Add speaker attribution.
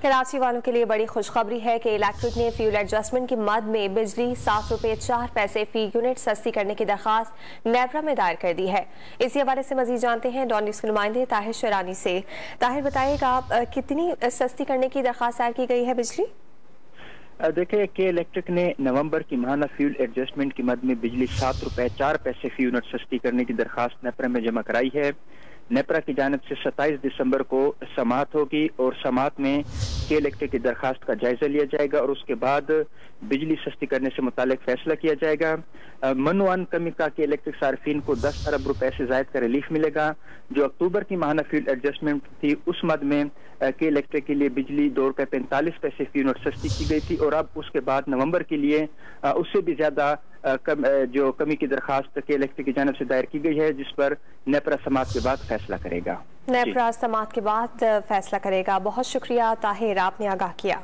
Speaker 1: कराची वालों के लिए बड़ी खुशखबरी है कि इलेक्ट्रिक ने फ्यूल एडजस्टमेंट की मद में बिजली ₹7.04 फी यूनिट सस्ती करने की दरखास्त नेपरा में दायर कर दी है। इसी हवाले से मजीद जानते हैं डॉन न्यूज़ के नुमाइंदे ताहिर शरानी से। ताहिर, बताइएगा कितनी सस्ती करने की दरखास्त दायर की गई है बिजली?
Speaker 2: देखिए के इलेक्ट्रिक ने नवंबर की माहाना फ्यूल एडजस्टमेंट की मद में बिजली ₹7.04 फी यूनिट सस्ती करने की दरखास्त नेपरा में जमा कराई है। नेपरा की जानिब से 27 दिसंबर को समाअत होगी और समाअत में के इलेक्ट्रिक की दरखास्त का जायजा लिया जाएगा और उसके बाद बिजली सस्ती करने से मुतालिक फैसला किया जाएगा। मनोअन कमी का के इलेक्ट्रिक सार्फिन को 10 अरब रुपए से जायद का रिलीफ मिलेगा। जो अक्टूबर की माहाना फ्यूल एडजस्टमेंट थी उस मद में के इलेक्ट्रिक के लिए बिजली ₹2.45 फी यूनिट सस्ती की गई थी और अब उसके बाद नवंबर के लिए उससे भी ज्यादा जो कमी की दरखास्त के इलेक्ट्रिक की जानिब से दायर की गई है, जिस पर नेपरा समाअत के बाद फैसला करेगा।
Speaker 1: नेपरा समाअत के बाद फैसला करेगा। बहुत शुक्रिया ताहिर, आपने आगाह किया।